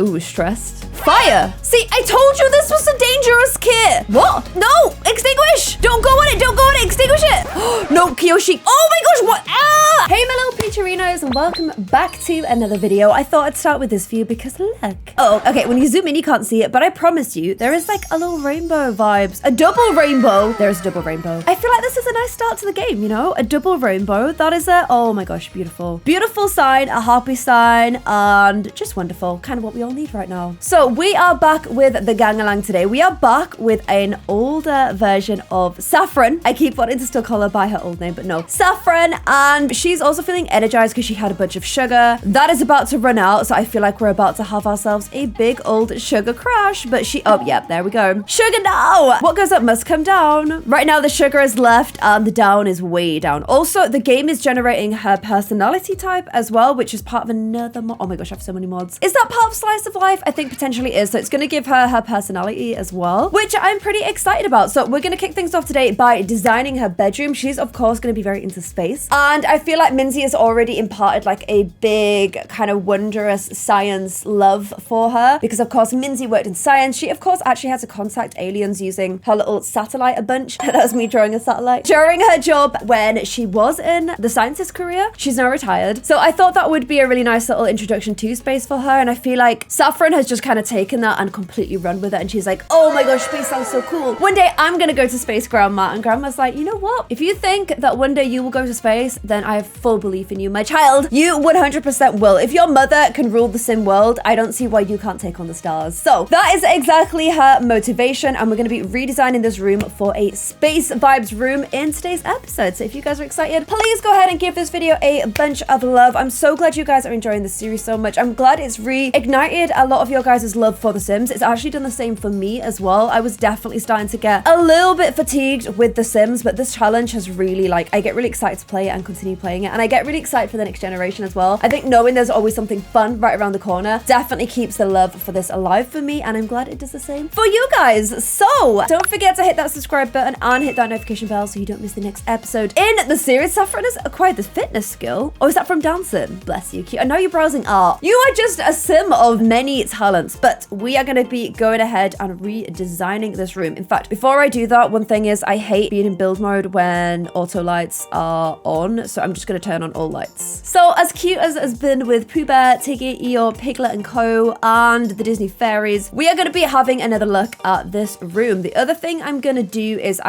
Ooh, stressed. Fire! See, I told you this was a dangerous kit! What? No! Extinguish! Don't go on it! Don't go on it! Extinguish it! No, Kiyoshi. Oh my gosh, what? Ah! Hey, my little Peacherinos, and welcome back to another video. I thought I'd start with this view because look. Oh, okay, when you zoom in, you can't see it, but I promise you, there is like a little rainbow vibes. A double rainbow. There's a double rainbow. I feel like this is a nice start to the game, you know? A double rainbow. That is a, oh my gosh, beautiful. Beautiful sign, a happy sign, and just wonderful. Kind of what we all need right now. So we are back with the gang-a-lang today. We are back with an older version of Saffron. I keep wanting to still call her by her old name, but no. Saffron, and she's also feeling energized because she had a bunch of sugar. That is about to run out, so I feel like we're about to have ourselves a big old sugar crash, but she, oh yeah, there we go. Sugar now! What goes up must come down. Right now the sugar is left and the down is way down. Also, the game is generating her personality type as well, which is part of another mod. Oh my gosh, I have so many mods. Is that part of Slice of Life? I think potentially is. So it's going to give her her personality as well, which I'm pretty excited about. So we're going to kick things off today by designing her bedroom. She's of course going to be very into space. And I feel like Minzy has already imparted like a big kind of wondrous science love for her because of course Minzy worked in science. She of course actually had to contact aliens using her little satellite a bunch. That's me drawing a satellite. During her job when she was in the scientist career, she's now retired. So I thought that would be a really nice little introduction to space for her. And I feel like Saffron has just kind of taken that and completely run with it. And she's like, oh my gosh, space sounds so cool. One day I'm going to go to space, Grandma. And Grandma's like, you know what? If you think that one day you will go to space, then I have full belief in you, my child. You 100% will. If your mother can rule the sim world, I don't see why you can't take on the stars. So that is exactly her motivation. And we're going to be redesigning this room for a space vibes room in today's episode. So if you guys are excited, please go ahead and give this video a bunch of love. I'm so glad you guys are enjoying this series so much. I'm glad it's reignited a lot of your guys' love for The Sims. It's actually done the same for me as well. I was definitely starting to get a little bit fatigued with The Sims, but this challenge has really I get really excited to play it and continue playing it. And I get really excited for the next generation as well. I think knowing there's always something fun right around the corner definitely keeps the love for this alive for me. And I'm glad it does the same for you guys. So don't forget to hit that subscribe button and hit that notification bell so you don't miss the next episode in the series. Saffron has acquired this fitness skill. Oh, is that from dancing? Bless you, cute. I know you're browsing art. You are just a sim of many talents, but we are going to be going ahead and redesigning this room. In fact, before I do that, one thing is I hate being in build mode when auto lights are on, so I'm just going to turn on all lights. So as cute as it has been with Pooh Bear, Tiggy, Eeyore, Piglet and Co, and the Disney fairies, we are going to be having another look at this room. The other thing I'm going to do is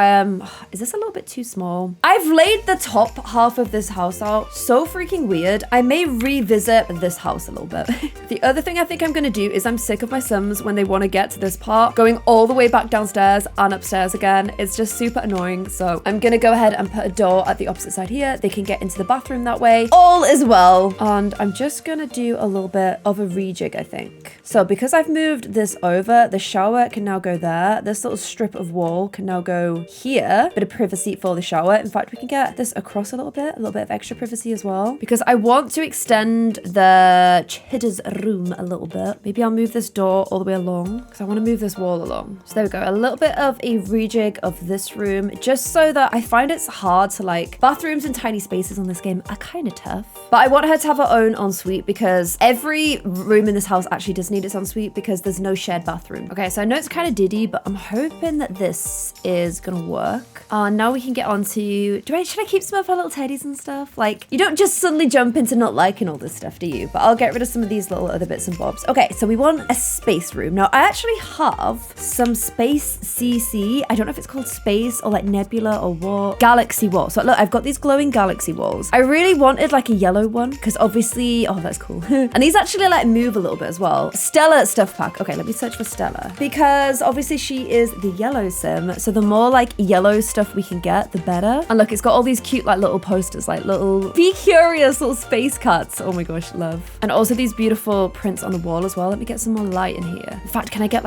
is this a little bit too small? I've laid the top half of this house out so freaking weird. I may revisit this house a little bit. The other thing I think I'm going to do is I'm sick of my Sims when they want to get to this part, going all the way back downstairs and upstairs again. It's just super annoying. So I'm going to go ahead and put a door at the opposite side here. They can get into the bathroom that way. All is well. And I'm just going to do a little bit of a rejig, I think. So because I've moved this over, the shower can now go there. This little strip of wall can now go here. Bit of privacy for the shower. In fact, we can get this across a little bit of extra privacy as well, because I want to extend the Chidder's room a little bit. Maybe I'll move this door all the way along because I want to move this wall along. So there we go. A little bit of a rejig of this room, just so that I find it's hard to bathrooms and tiny spaces on this game are kind of tough. But I want her to have her own ensuite because every room in this house actually does need its ensuite because there's no shared bathroom. Okay, so I know it's kind of diddy, but I'm hoping that this is gonna work. Now we can get on to, should I keep some of her little teddies and stuff? You don't just suddenly jump into not liking all this stuff, do you? But I'll get rid of some of these little other bits and bobs. Okay, so we want a space room. Now, I actually have some space CC. I don't know if it's called space or nebula or what. Galaxy wall. So look, I've got these glowing galaxy walls. I really wanted a yellow one because obviously, oh, that's cool. And these actually move a little bit as well. Stella stuff pack. Okay, let me search for Stella because obviously she is the yellow sim. So the more yellow stuff we can get, the better. And look, it's got all these cute little posters, little be curious little space cats. Oh my gosh, love. And also these beautiful prints on the wall as well. Let me get some more light in here. In fact, can I get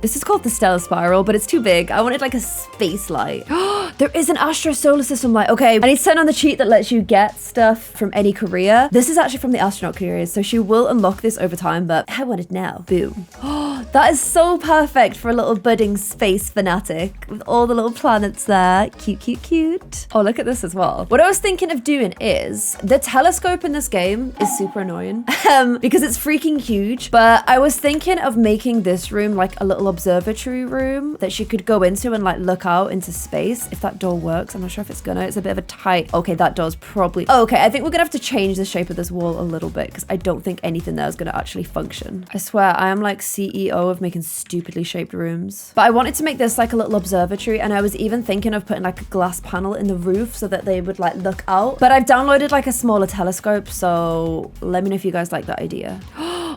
this is called the Stellar Spiral, but it's too big. I wanted a space light. There is an Astro Solar System light. Okay, I need to turn on the cheat that lets you get stuff from any career. This is actually from the astronaut career, so she will unlock this over time, but I want it now. Boom. That is so perfect for a little budding space fanatic with all the little planets there. Cute, cute, cute. Oh, look at this as well. What I was thinking of doing is the telescope in this game is super annoying because it's freaking huge. But I was thinking of making this room like a little observatory room that she could go into and like look out into space. If that door works, I'm not sure if it's gonna. It's a bit of a tight. Okay, that door's probably. Okay, I think we're gonna have to change the shape of this wall a little bit because I don't think anything there is gonna actually function. I swear, I am like CEO of making stupidly shaped rooms. But I wanted to make this like a little observatory, and I was even thinking of putting like a glass panel in the roof so that they would like look out. But I've downloaded like a smaller telescope, so let me know if you guys like that idea.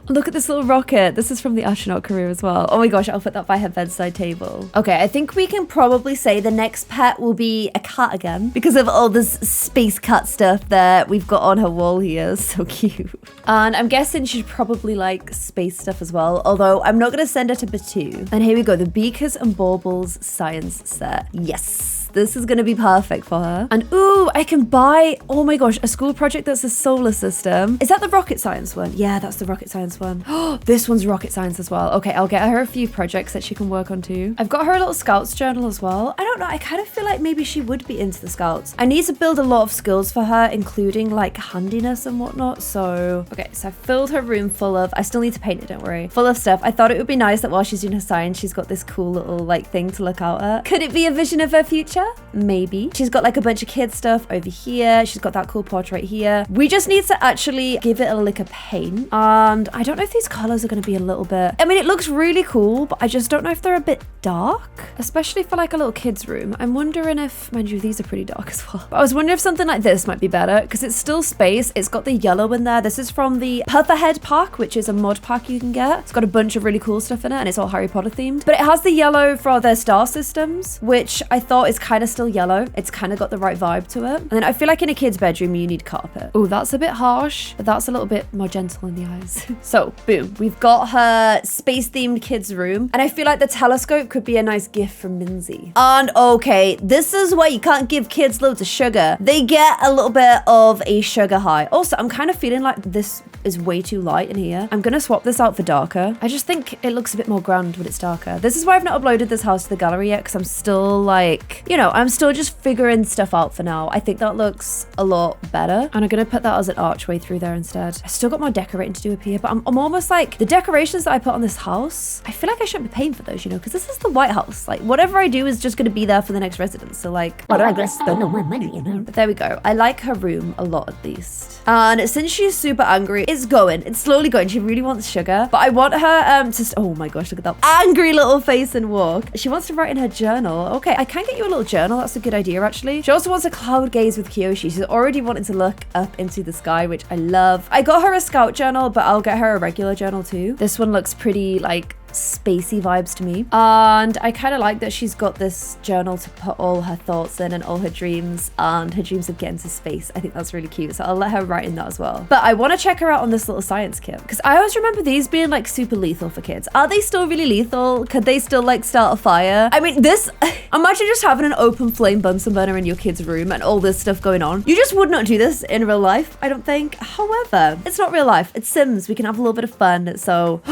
Look at this little rocket. This is from the astronaut career as well. Oh my gosh, I'll put that by her bedside table. Okay, I think we can probably say the next pet will be a cat again because of all this space cat stuff that we've got on her wall here. So cute. And I'm guessing she'd probably like space stuff as well, although I'm not going to send her to Batu. And here we go, the Beakers and Baubles science set. Yes. This is going to be perfect for her. And ooh, I can buy, oh my gosh, a school project that's a solar system. Is that the rocket science one? Yeah, that's the rocket science one. Oh, this one's rocket science as well. Okay, I'll get her a few projects that she can work on too. I've got her a little scouts journal as well. I don't know, I kind of feel like maybe she would be into the scouts. I need to build a lot of skills for her, including like handiness and whatnot. So, okay, so I filled her room full of, I still need to paint it, don't worry. Full of stuff. I thought it would be nice that while she's doing her science, she's got this cool little like thing to look out at. Could it be a vision of her future? Maybe. She's got like a bunch of kid stuff over here. She's got that cool portrait here. We just need to actually give it a lick of paint. And I don't know if these colors are going to be a little bit, I mean, it looks really cool, but I just don't know if they're a bit dark, especially for like a little kid's room. I'm wondering if, mind you, these are pretty dark as well. But I was wondering if something like this might be better because it's still space. It's got the yellow in there. This is from the Pufferhead pack, which is a mod pack you can get. It's got a bunch of really cool stuff in it and it's all Harry Potter themed. But it has the yellow for their star systems, which I thought is kind of still yellow. It's kind of got the right vibe to it. And then I feel like in a kid's bedroom, you need carpet. Oh, that's a bit harsh, but that's a little bit more gentle in the eyes. So, boom, we've got her space-themed kid's room. And I feel like the telescope could be a nice gift from Minzy. And okay, this is why you can't give kids loads of sugar. They get a little bit of a sugar high. Also, I'm kind of feeling like this is way too light in here. I'm gonna swap this out for darker. I just think it looks a bit more grand when it's darker. This is why I've not uploaded this house to the gallery yet, because I'm still like, you know, I'm still just figuring stuff out for now. I think that looks a lot better. And I'm gonna put that as an archway through there instead. I still got more decorating to do up here, but I'm almost like, the decorations that I put on this house, I feel like I shouldn't be paying for those, you know, because this is the White House. Like, whatever I do is just gonna be there for the next residents. So like, why do I guess spend all my money, you know? But there we go. I like her room a lot at least. And since she's super angry, it's going. It's slowly going. She really wants sugar. But I want her to... Oh my gosh, look at that angry little face and walk. She wants to write in her journal. Okay, I can get you a little journal. That's a good idea, actually. She also wants to cloud gaze with Kyoshi. She's already wanting to look up into the sky, which I love. I got her a scout journal, but I'll get her a regular journal too. This one looks pretty like spacey vibes to me, and I kind of like that she's got this journal to put all her thoughts in and all her dreams and her dreams of getting to space. I think that's really cute, so I'll let her write in that as well. But I want to check her out on this little science kit because I always remember these being like super lethal for kids. Are they still really lethal? Could they still like start a fire? I mean, this imagine just having an open flame Bunsen burner in your kid's room and all this stuff going on. You just would not do this in real life, I don't think. However, it's not real life, it's Sims. We can have a little bit of fun. So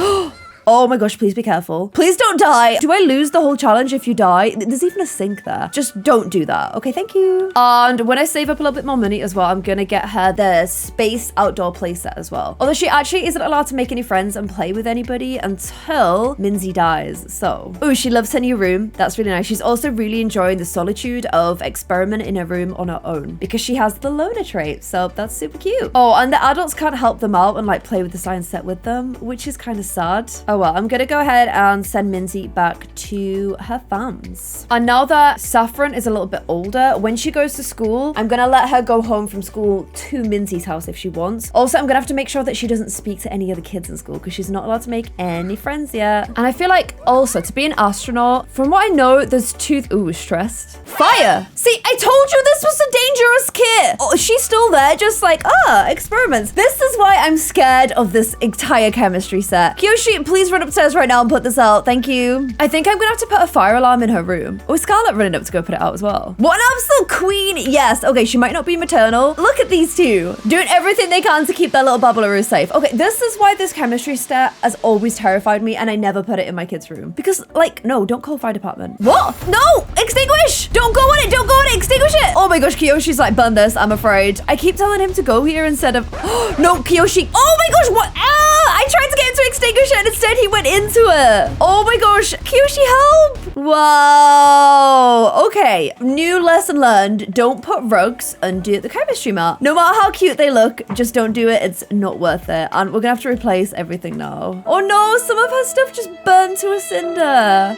oh my gosh, please be careful. Please don't die. Do I lose the whole challenge if you die? There's even a sink there. Just don't do that. Okay, thank you. And when I save up a little bit more money as well, I'm gonna get her the space outdoor playset as well. Although she actually isn't allowed to make any friends and play with anybody until Minzy dies. So, oh, she loves her new room. That's really nice. She's also really enjoying the solitude of experiment in her room on her own because she has the loner trait. So that's super cute. Oh, and the adults can't help them out and like play with the science set with them, which is kind of sad. Oh well, I'm gonna go ahead and send Minzy back to her fams. And now that Saffron is a little bit older, when she goes to school, I'm gonna let her go home from school to Minzy's house if she wants. Also, I'm gonna have to make sure that she doesn't speak to any other kids in school because she's not allowed to make any friends yet. And I feel like also to be an astronaut, from what I know, there's two... Ooh, stressed. Fire! See, I told you this this was a dangerous kit. Oh, she's still there, just like, experiments. This is why I'm scared of this entire chemistry set. Kyoshi, please run upstairs right now and put this out. Thank you. I think I'm gonna have to put a fire alarm in her room. Oh, is Scarlett running up to go put it out as well? What an absolute queen. Yes. Okay, she might not be maternal. Look at these two doing everything they can to keep their little babbleroo safe. Okay, this is why this chemistry set has always terrified me and I never put it in my kid's room. Because, like, no, don't call fire department. What? No! Extinguish! Don't go on it! Don't go on it! Extinguish it! Oh my gosh, Kyoshi's like, burn this, I'm afraid. I keep telling him to go here instead of... No, Kyoshi. Oh my gosh, what? I tried to get him to extinguish it and instead he went into it. Oh my gosh, Kyoshi, help! Wow. Okay, new lesson learned. Don't put rugs under the chemistry mat. No matter how cute they look, just don't do it. It's not worth it. And we're gonna have to replace everything now. Oh no, some of her stuff just burned to a cinder.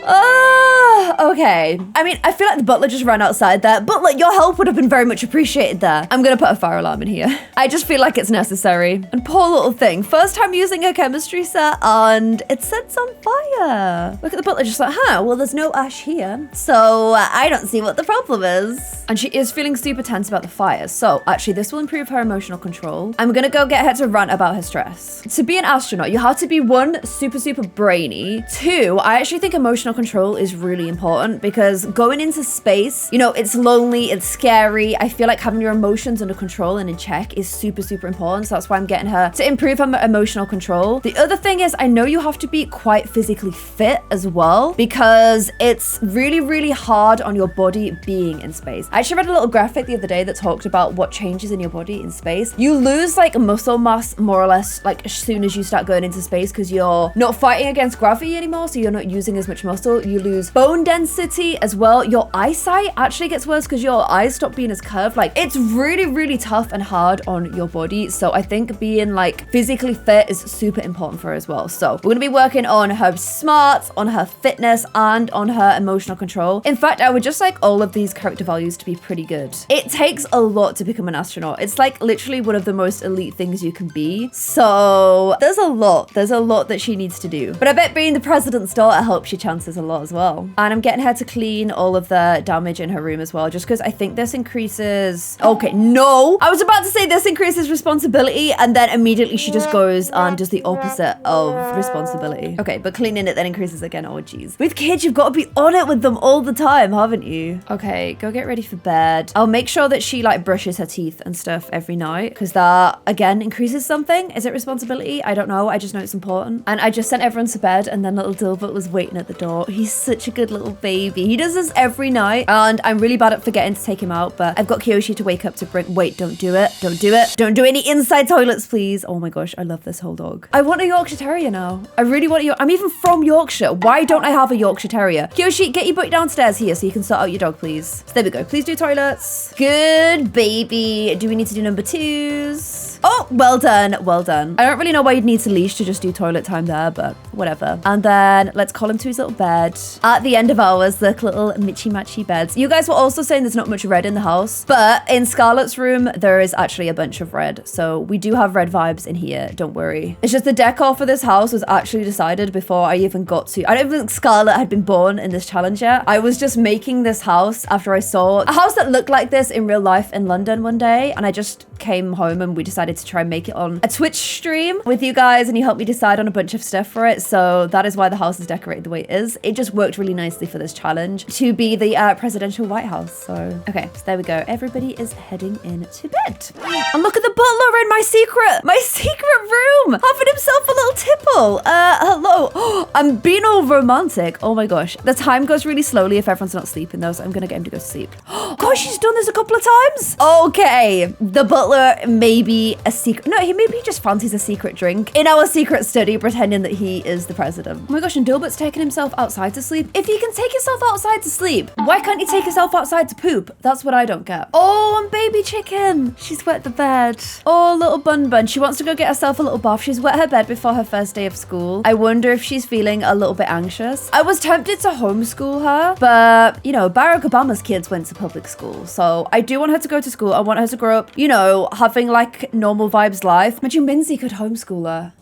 Okay. I mean, I feel like the butler just ran outside there. Butler, your help would have been very much appreciated there. I'm gonna put a fire alarm in here. I just feel like it's necessary. And poor little thing. First time using a chemistry set and it sets on fire. Look at the butler just like, well, there's no ash here. So I don't see what the problem is. And she is feeling super tense about the fire. So actually this will improve her emotional control. I'm gonna go get her to rant about her stress. To be an astronaut, you have to be one, super brainy. Two, I actually think emotional control is really important because going into space, you know, it's lonely, it's scary. I feel like having your emotions under control and in check is super important. So that's why I'm getting her to improve her emotional control. The other thing is I know you have to be quite physically fit as well because it's really hard on your body being in space. I actually read a little graphic the other day that talked about what changes in your body in space. You lose like muscle mass more or less like as soon as you start going into space because you're not fighting against gravity anymore, so you're not using as much muscle. You lose bone density as well. Your eyesight actually gets worse because your eyes stop being as curved. Like it's really tough and hard on your body. So I think being like physically fit is super important for her as well. So we're gonna be working on her smarts, on her fitness, and on her emotional control. In fact, I would just like all of these character values to be pretty good. It takes a lot to become an astronaut. It's like literally one of the most elite things you can be. So there's a lot that she needs to do. But I bet being the president's daughter helps your chances a lot as well. And I'm getting her to clean all of the damage in her room as well, just because I think this increases... Okay, no! I was about to say this increases responsibility, and then immediately she just goes and does the opposite of responsibility. Okay, but cleaning it then increases again. Oh, geez. With kids, you've got to be on it with them all the time, haven't you? Okay, go get ready for bed. I'll make sure that she like brushes her teeth and stuff every night, because that, again, increases something. Is it responsibility? I don't know. I just know it's important. And I just sent everyone to bed, and then little Dilbert was waiting at the door. He's such a good little baby. He does this every night, and I'm really bad at forgetting to take him out, but I've got Kyoshi to wake up to bring... Wait, don't do it. Don't do it. Don't do any inside toilets, please. Oh my gosh, I love this whole dog. I want a Yorkshire Terrier now. I really want I'm even from Yorkshire. Why don't I have a Yorkshire Terrier? Kyoshi, get your butt downstairs here so you can sort out your dog, please. So there we go. Please do toilets. Good baby. Do we need to do number 2s? Oh, well done. Well done. I don't really know why you'd need to leash to just do toilet time there, but whatever. And then let's call him to his little bed. At the end of ours, the little mitchy-matchy beds. You guys were also saying there's not much red in the house, but in Scarlett's room, there is actually a bunch of red. So we do have red vibes in here. Don't worry. It's just the decor for this house was actually decided before I even got to... I don't think Scarlett had been born in this challenge yet. I was just making this house after I saw a house that looked like this in real life in London one day. And I just came home and we decided to try and make it on a Twitch stream with you guys, and you helped me decide on a bunch of stuff for it. So that is why the house is decorated the way it is. It just worked really nicely for this challenge to be the presidential White House. So okay, so there we go. Everybody is heading in to bed. And look at the butler in my secret room, having himself a little tipple. Hello. Oh, I'm being all romantic. Oh my gosh, the time goes really slowly if everyone's not sleeping though, so I'm gonna get him to go to sleep. Gosh, she's done this a couple of times. Okay, the butler may be a secret. No, maybe he just fancies a secret drink in our secret study, pretending that he is the president. Oh my gosh, and Dilbert's taking himself outside to sleep. If you can take yourself outside to sleep, why can't you take yourself outside to poop? That's what I don't get. Oh, and baby chicken. She's wet the bed. Oh, little Bun Bun. She wants to go get herself a little bath. She's wet her bed before her first day of school. I wonder if she's feeling a little bit anxious. I was tempted to homeschool her, but you know, Barack Obama's kids went to public school. So I do want her to go to school. I want her to grow up, you know, having like normal vibes life. Imagine Minzy could homeschool her.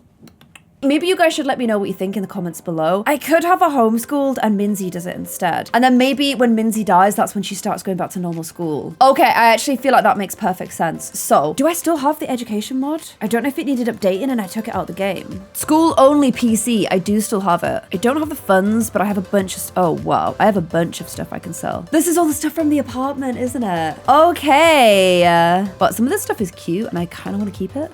Maybe you guys should let me know what you think in the comments below. I could have her homeschooled and Minzy does it instead. And then maybe when Minzy dies, that's when she starts going back to normal school. Okay, I actually feel like that makes perfect sense. So, do I still have the education mod? I don't know if it needed updating and I took it out of the game. School only PC, I do still have it. I don't have the funds, but I have a bunch of, oh wow, I have a bunch of stuff I can sell. This is all the stuff from the apartment, isn't it? Okay. But some of this stuff is cute and I kind of want to keep it.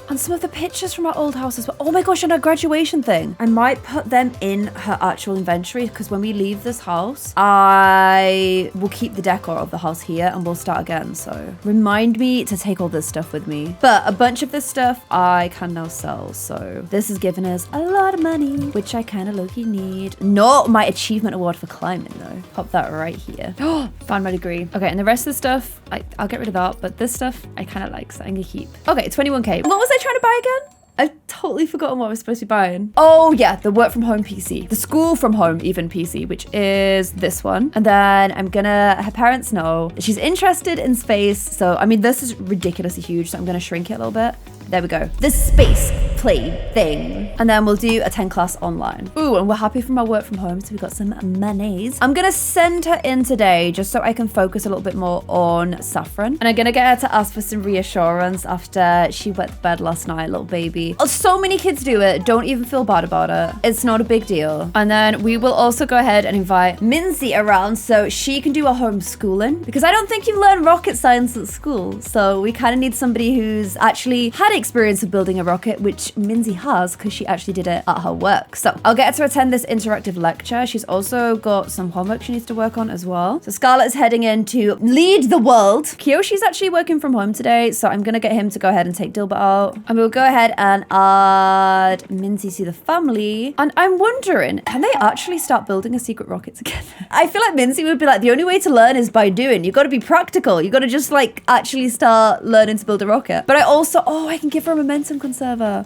And some of the pictures from our old house as well. Oh my gosh, and our graduation thing. I might put them in her actual inventory because when we leave this house, I will keep the decor of the house here and we'll start again. So remind me to take all this stuff with me. But a bunch of this stuff I can now sell. So this is giving us a lot of money, which I kind of low-key need. Not my achievement award for climbing though. Pop that right here. Found my degree. Okay, and the rest of the stuff, I'll get rid of that. But this stuff I kind of like, so I'm gonna keep. Okay, 21K. What was I trying to buy again? I've totally forgotten what I was supposed to be buying. Oh yeah, the work from home PC. The school from home even PC, which is this one. And then I'm gonna, her parents know that she's interested in space. So, I mean, this is ridiculously huge. So I'm gonna shrink it a little bit. There we go. The space play thing. And then we'll do a 10 class online. Ooh, and we're happy from our work from home. So we've got some monies. I'm gonna send her in today just so I can focus a little bit more on Saffron. And I'm gonna get her to ask for some reassurance after she wet the bed last night, little baby. Oh, so many kids do it. Don't even feel bad about it. It's not a big deal. And then we will also go ahead and invite Minzy around so she can do a homeschooling because I don't think you learn rocket science at school. So we kind of need somebody who's actually had experience of building a rocket, which Minzy has because she actually did it at her work. So I'll get her to attend this interactive lecture. She's also got some homework she needs to work on as well. So Scarlett is heading in to lead the world. Kyoshi's actually working from home today, so I'm gonna get him to go ahead and take Dilbert out. And we'll go ahead and add Minzy to the family. And I'm wondering, can they actually start building a secret rocket together? I feel like Minzy would be like, the only way to learn is by doing. You gotta be practical. You gotta just like actually start learning to build a rocket. But I also, I can give her a momentum conserver.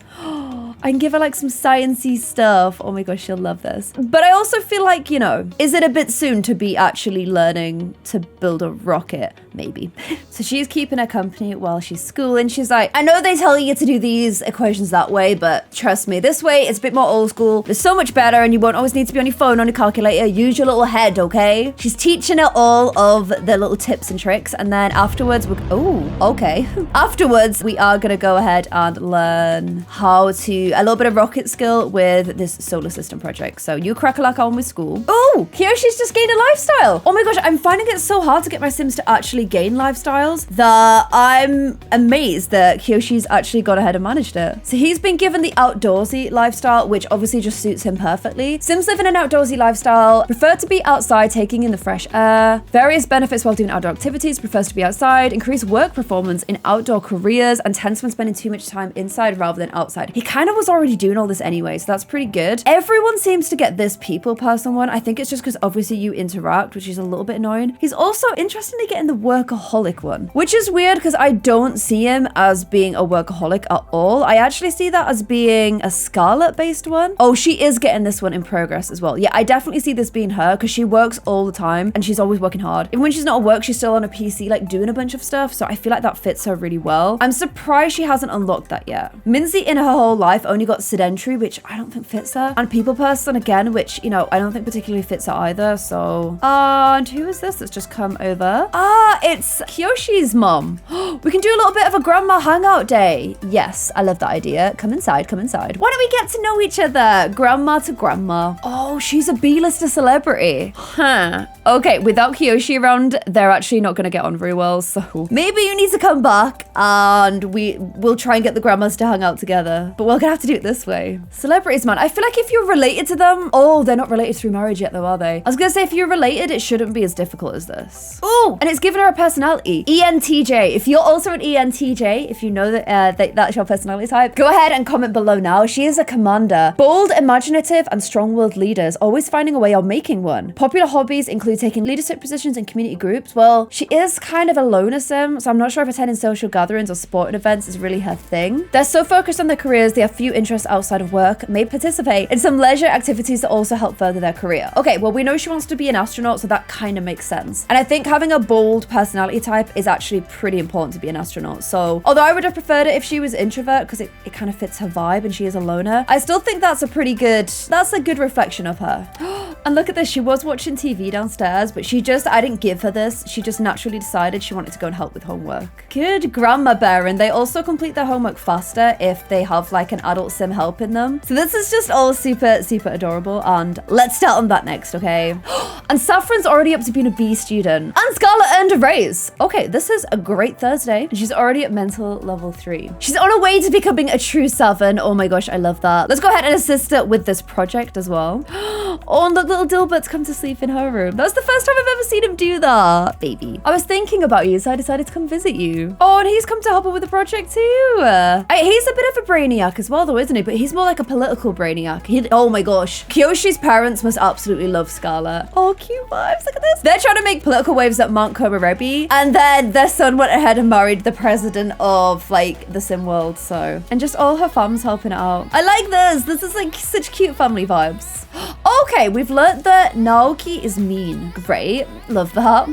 I can give her like some sciencey stuff. Oh my gosh, she'll love this. But I also feel like, you know, is it a bit soon to be actually learning to build a rocket? Maybe. So she's keeping her company while she's schooling. She's like, I know they tell you to do these equations that way, but trust me, this way it's a bit more old school. It's so much better and you won't always need to be on your phone, on your calculator. Use your little head, okay? She's teaching her all of the little tips and tricks. And then afterwards, afterwards, we are gonna go ahead and learn how to, a little bit of rocket skill with this solar system project. So you crack a lack on with school. Oh, Kyoshi's just gained a lifestyle. Oh my gosh, I'm finding it so hard to get my Sims to actually gain lifestyles that I'm amazed that Kyoshi's actually gone ahead and managed it. So he's been given the outdoorsy lifestyle, which obviously just suits him perfectly. Sims live in an outdoorsy lifestyle, prefer to be outside, taking in the fresh air, various benefits while doing outdoor activities, prefers to be outside, increase work performance in outdoor careers, and tends when spending too much time inside rather than outside. He kind of was already doing all this anyway, so that's pretty good. Everyone seems to get this people person one. I think it's just because obviously you interact, which is a little bit annoying. He's also interestingly getting the workaholic one, which is weird because I don't see him as being a workaholic at all. I actually see that as being a Scarlet based one. Oh, she is getting this one in progress as well. Yeah, I definitely see this being her because she works all the time and she's always working hard. Even when she's not at work, she's still on a PC like doing a bunch of stuff. So I feel like that fits her really well. I'm surprised she hasn't unlocked that yet. Minzy in her whole life only got sedentary, which I don't think fits her. And people person again, which, you know, I don't think particularly fits her either. So, and who is this that's just come over? It's Kyoshi's mom. We can do a little bit of a grandma hangout day. Yes, I love that idea. Come inside, come inside. Why don't we get to know each other? Grandma to grandma. Oh, she's a B-lister celebrity. Huh. Okay, without Kyoshi around, they're actually not going to get on very well. So maybe you need to come back and we'll try and get the grandmas to hang out together. But we're going to have to do it this way. Celebrities, man. I feel like if you're related to them, oh, they're not related through marriage yet though, are they? I was going to say if you're related, it shouldn't be as difficult as this. Oh, and it's given her a personality. ENTJ. If you're also an ENTJ, if you know that that's your personality type, go ahead and comment below now. She is a commander. Bold, imaginative, and strong-willed leader. careers, always finding a way of making one. Popular hobbies include taking leadership positions in community groups. Well, she is kind of a loner sim, so I'm not sure if attending social gatherings or sporting events is really her thing. They're so focused on their careers, they have few interests outside of work, may participate in some leisure activities that also help further their career. Okay, well, we know she wants to be an astronaut, so that kind of makes sense. And I think having a bold personality type is actually pretty important to be an astronaut. So, although I would have preferred it if she was introvert, because it kind of fits her vibe and she is a loner, I still think that's a good reflection of her. And look at this, she was watching TV downstairs, but I didn't give her this. She just naturally decided she wanted to go and help with homework. Good grandma bear, and they also complete their homework faster if they have like an adult sim helping them. So this is just all super, super adorable, and let's start on that next, okay? And Saffron's already up to being a B student, and Scarlett earned a raise. Okay, this is a great Thursday, and she's already at mental level 3. She's on her way to becoming a true 7. Oh my gosh, I love that. Let's go ahead and assist her with this project as well. Oh, and look, little Dilbert's come to sleep in her room. That was the first time I've ever seen him do that. Baby, I was thinking about you, so I decided to come visit you. Oh, and he's come to help her with the project too. He's a bit of a brainiac as well though, isn't he? But he's more like a political brainiac. Oh my gosh. Kyoshi's parents must absolutely love Scarlett. Oh, cute vibes. Look at this. They're trying to make political waves at Mount Komorebi, and then their son went ahead and married the president of like the sim world. So, and just all her fams helping out. I like this. This is like such cute family vibes. Okay, we've learned that Naoki is mean. Great, love that.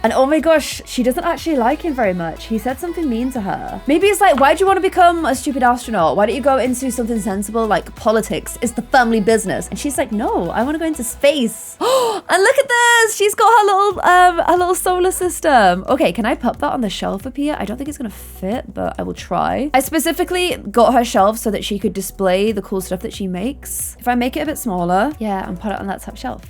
And oh my gosh, she doesn't actually like him very much. He said something mean to her. Maybe it's like, why do you want to become a stupid astronaut? Why don't you go into something sensible like politics? It's the family business. And she's like, no, I want to go into space. And look at this, she's got her little solar system. Okay, can I pop that on the shelf up here? I don't think it's gonna fit, but I will try. I specifically got her shelf so that she could display the cool stuff that she makes. If I make it a bit smaller, yeah, and put it on that top shelf.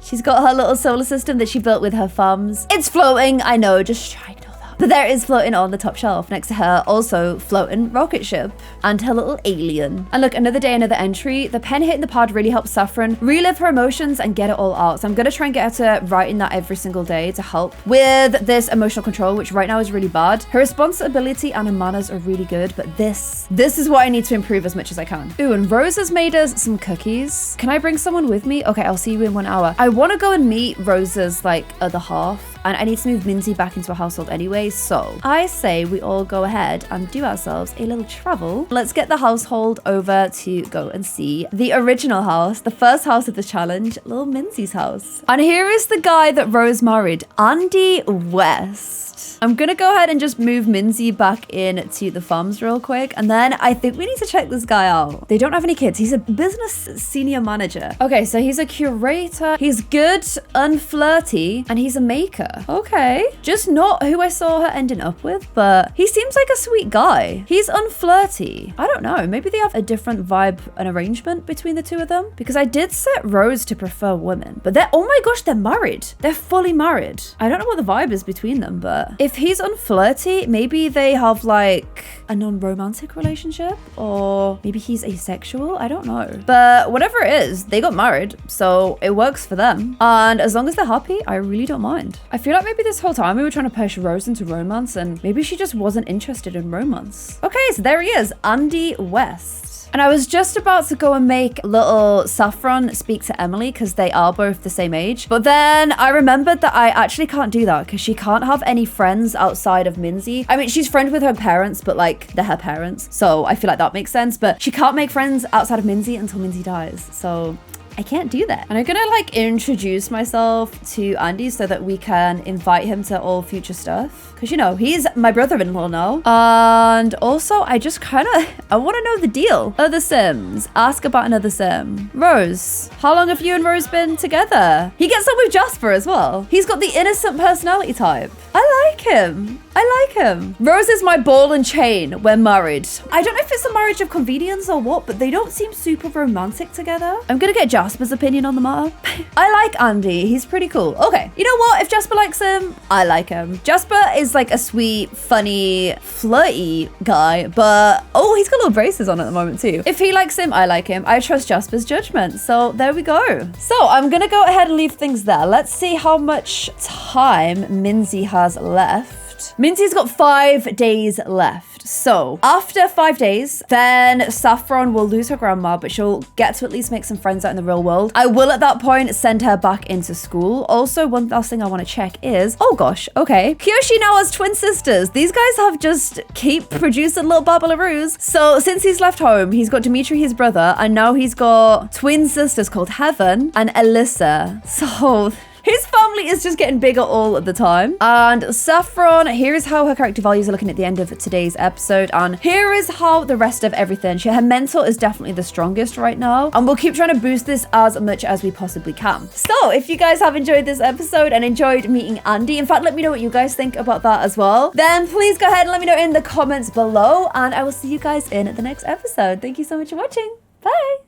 She's got her little solar system that she built with her thumbs. It's floating, I know, just try to ignore that. But there it is floating on the top shelf next to her, also floating rocket ship and her little alien. And look, another day, another entry. The pen hitting the pad really helps Saffron relive her emotions and get it all out. So I'm gonna try and get her to writing that every single day to help with this emotional control, which right now is really bad. Her responsibility and her manners are really good, but this is what I need to improve as much as I can. Ooh, and Rose has made us some cookies. Can I bring someone with me? Okay, I'll see you in 1 hour. I want to go and meet Rose's like other half, and I need to move Minzy back into a household anyway, so I say we all go ahead and do ourselves a little travel. Let's get the household over to go and see the original house, the first house of the challenge, little Minzy's house. And here is the guy that Rose married, Andy West. I'm gonna go ahead and just move Minzy back in to the farms real quick, and then I think we need to check this guy out. They don't have any kids. He's a business senior manager. Okay, so he's a curator. He's good, unflirty, and he's a maker. Okay, just not who I saw her ending up with, but he seems like a sweet guy. He's unflirty. I don't know, maybe they have a different vibe and arrangement between the two of them, because I did set Rose to prefer women, but oh my gosh, they're married. They're fully married. I don't know what the vibe is between them, but if he's unflirty, maybe they have like a non-romantic relationship, or maybe he's asexual. I don't know, but whatever it is, they got married, so it works for them, and as long as they're happy, I really don't mind. I feel like maybe this whole time we were trying to push Rose into romance, and maybe she just wasn't interested in romance. Okay, so there he is, Andy West. And I was just about to go and make little Saffron speak to Emily because they are both the same age. But then I remembered that I actually can't do that because she can't have any friends outside of Minzy. I mean, she's friends with her parents, but like they're her parents. So I feel like that makes sense. But she can't make friends outside of Minzy until Minzy dies. So I can't do that. And I'm gonna like introduce myself to Andy so that we can invite him to all future stuff. Cause you know, he's my brother-in-law now. And also I just I wanna know the deal. Other Sims, ask about another Sim. Rose, how long have you and Rose been together? He gets on with Jasper as well. He's got the innocent personality type. I like him. I like him. Rose is my ball and chain. We're married. I don't know if it's a marriage of convenience or what, but they don't seem super romantic together. I'm gonna get Jasper's opinion on the matter. I like Andy. He's pretty cool. Okay, you know what? If Jasper likes him, I like him. Jasper is like a sweet, funny, flirty guy, but oh, he's got little braces on at the moment too. If he likes him, I like him. I trust Jasper's judgment. So there we go. So I'm gonna go ahead and leave things there. Let's see how much time Minzy has left. Minzy's got 5 days left. So after 5 days, then Saffron will lose her grandma, but she'll get to at least make some friends out in the real world. I will at that point send her back into school. Also, one last thing I want to check is, oh gosh, okay. Kyoshi now has twin sisters. These guys have just keep producing little babbleroos. So since he's left home, he's got Dimitri, his brother, and now he's got twin sisters called Heaven and Alyssa. So his family is just getting bigger all the time. And Saffron, here is how her character values are looking at the end of today's episode. And here is how the rest of everything. Her mental is definitely the strongest right now. And we'll keep trying to boost this as much as we possibly can. So if you guys have enjoyed this episode and enjoyed meeting Andy, in fact, let me know what you guys think about that as well. Then please go ahead and let me know in the comments below. And I will see you guys in the next episode. Thank you so much for watching. Bye.